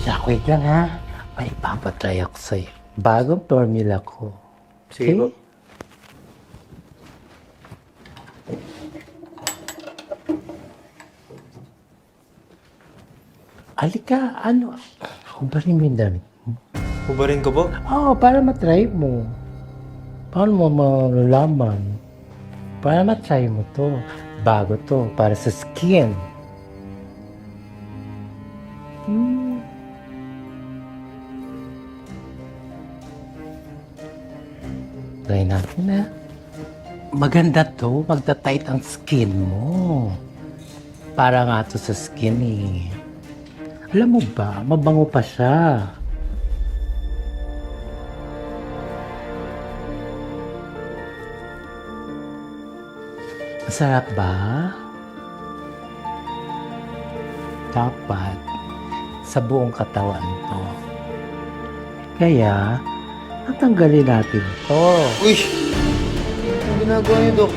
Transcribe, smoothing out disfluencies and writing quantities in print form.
Jack, wait lang ha. May ipapatry ako sa'yo. Bagong formula ko. Sige po. Alika, ano? Hubarin mo yung damit mo. Hubarin ko po? Oo, para matry mo. Paano mo malalaman? Para matry mo to. Bago to, para sa skin. Hmm. Try natin na. Maganda to, magta-tight ang skin mo. Para nga to sa skin eh. Alam mo ba, mabango pa siya. Masarap ba? Dapat sa buong katawan to. Kaya, tatanggalin natin to. Uy! Ano ginagawa niyo, Dok?